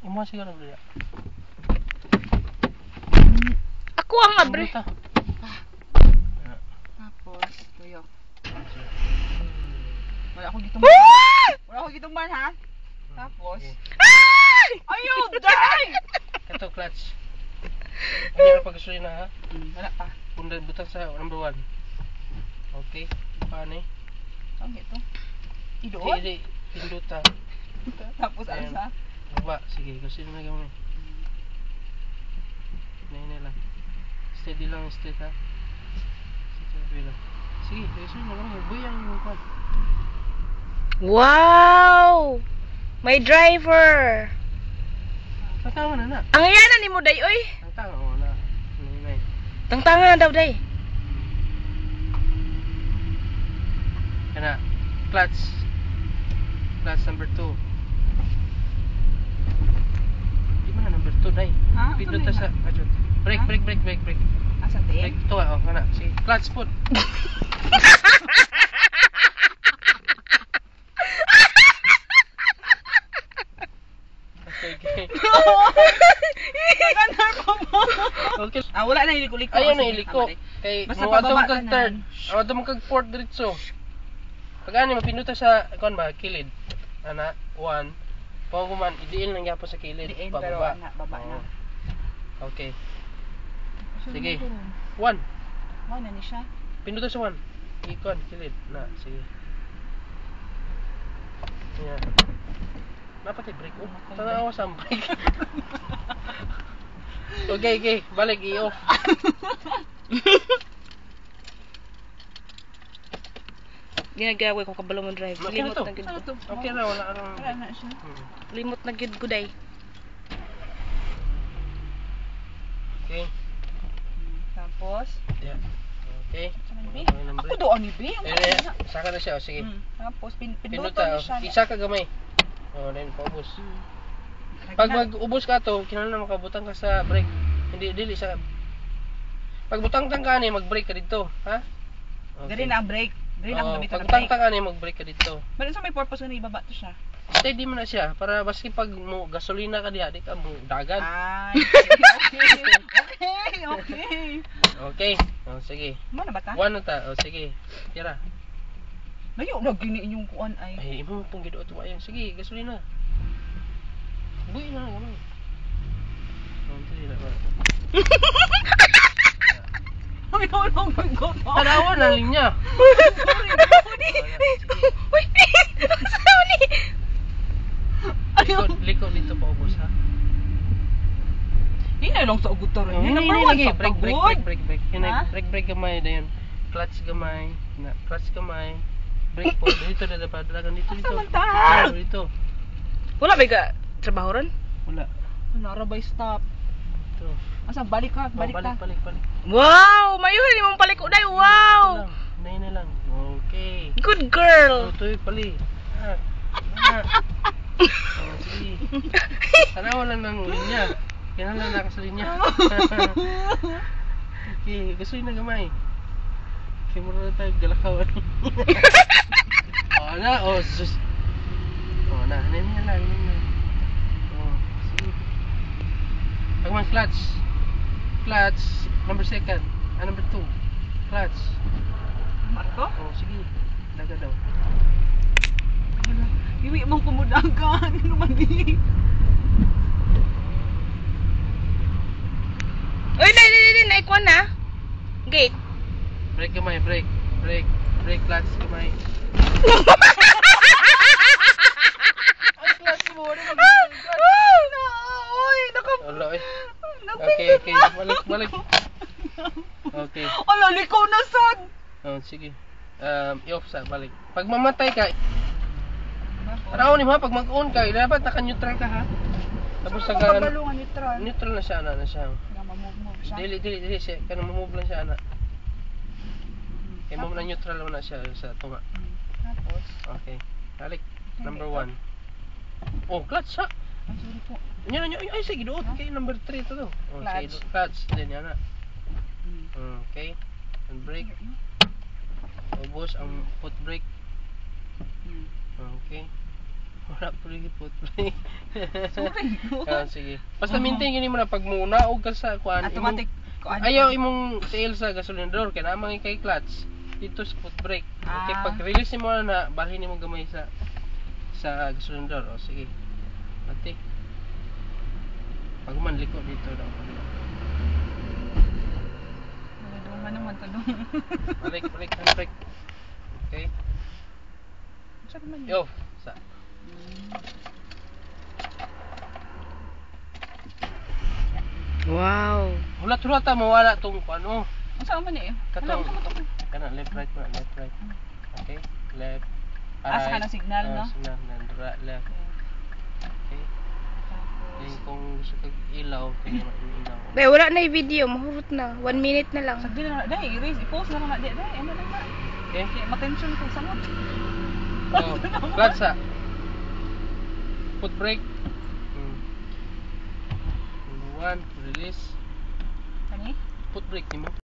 Imo siguro bro. Ako ang abre. Tapos, tuyo. Wala ako gitong Wala ako gitong man, ha? Tapos, ayaw, day! Kato clutch. Ano na pag-gasolina ha? Wala pa. Bunda butang sa number 1. Okay. Paano eh? Saan ito? Idoon? Hindi. Pinduta. Tapos, ano Ayan. sa? Baba. Sige. Gasolina na gamay. Nay lang. Steady lang. Straight ha. Steady lang. Sige. Gasolina lang. Buyang yung pan. Wow! May driver. Tatawa na na. Ang yana ni mo day oy. Tatawa mo na. Nay. Tangtangan na daw day. Kana. Clutch. Clutch number 2. Di ba na number 2 nay? Ha? Pinduta sa ajot. Brake. Asa te? Brake to oh kana. Sige. Clutch foot. Okay. Nagandar pa mo. Okay. Wala na iliko-liko. Ayaw na Sige, iliko. tama, Kay Basta mo pababa atong kag ka na. third. Atong kag fourth diretso. Pag ani mapinduta sa kon ba kilid. Ana 1. Pag kuman idiin lang gyapon sa kilid Diin, pero pababa. ana, baba na. Okay. Sige. Sige. 1. Wow, na ni siya. Pinduta sa 1. Ikon kilid na sige. Yan. Dapat i-brake oh. Tanawa sa brake. Okay. Balik i-off. Ginagaway ko kabalo mo drive. Okay na Limot to. na gid Ano ko. to? Okay na wala ka Wala na siya. Limot na gid ko day. Okay. Tapos, Yeah. Okay. saan ni B? Okay ng Ako brake. doon ni B. Ang Eh, na. saka na siya. Sige. Tapos, pinduto Pinuta. ni siya. Isa ka gamay. Oh, then paubos. Pag mag-ubos ka to, kinahanglan makabutang ka sa brake. Hindi dili sa pag butang-tang ka ni mag-brake ka dito, ha? Gari na ang brake. Gari na Oh, ang gamitan pag ng brake. butang-tang ka ni mag-brake ka dito. Bakit sa may purpose na ibaba to siya? Steady mo na siya para baski pag mo gasolina ka diha, di ka mo dagan. Ay, okay. Okay. Oh, sige. Mo na ba ta? 1 na ta. Oh, sige. Tira. Layo na gini inyong kuan ay. Ay, imo pong giduot mo ayan. Sige, gasolina. Buhi na gamay. Oh, dili na ba. Ay, no, go. Tanawa na linya. Uy, saan ni? Liko dito pa ubos ha. Hinay lang sa ugutor. Oh, Hinay hindi number 1 lagi. sa Brake. pagod. Hinay, Ha? brake gamay dayon. Clutch gamay. Na, clutch gamay. Brake po. Dito na dapat. Dalagan dito. Samantala. Dito. Wala ba ka trabaho ron? Wala. Narabay stop. Dito. Asa balik ka, Oh, balik ka. balik. Wow! Mayuhin ni mong paliko day. Wow! Nay na lang. Okay. Good girl. Tutoy pali. Ah. Oh, sige. Tanawa lang ng linya. Kailangan na sa linya. Okay, gusto yun na gamay. Okay, muna na tayo galakawan. Oh, na. Oh, sus. Oh, na. Name na lang. Oh, sige. Pagman clutch. Clutch. Number 2. Number 2. Clutch. Marco? Oh, sige. Daga daw. Iwi mong kumudagan. Ano man di? Uy, naikuan na. Gate. Brake gamay, brake. Brake clutch gamay. Ang class mo. Ano Uy, Wala eh. Okay. Balik. Okay. Ala, likaw na sad. Oh, sige. I-off sa balik. Pag mamatay ka, tanaw ni mo ha, pag mag-on ka, dapat naka-neutral ka ha. Tapos sa Pagbalungan neutral. neutral na siya na siya. Nga mamove siya. Dili siya, kanang mamove lang siya ana. Kaya mo na neutral mo na siya sa tunga. Tapos, Okay. Balik. Number 1. Oh, clutch ha. ang sorry po. Yan, ay sige doon. Okay, number 3 to. Oh, Clutch. sige, clutch din yan na. Okay. And brake. Ubos ang foot brake. Okay. Wala po rin foot brake. Sorry. Sige. Basta maintain yun mo na pag muna o ka sa kuan. Automatic. Ayaw imong tail sa gasolinador kaya namang kay clutch. Dito sa foot brake. Okay, Ah. pag release mo na balhin mo gamay sa gasolinador. O sige. Ate. Pag man liko dito daw. Duman naman to dong. Balik, handbrake. Okay. Sa man. Yo, sa. Wow. Hulat-hulata mawala tong ano. Ang saan man eh? Katong Alam ko. kana left right. Okay? Left. Asa ka ng signal, no? Signal then left. Okay. Then kung gusto kag ilaw, kaya ilaw. Day, wala na yung video. Mahurot na. 1 minute na lang. Sagdi na dai, erase, i-post na lang na di dai. Ano na na. Okay? Kaya matension ko sangot. So, clutch sa. Foot brake. Number 1, release. Kani? Foot brake ni mo.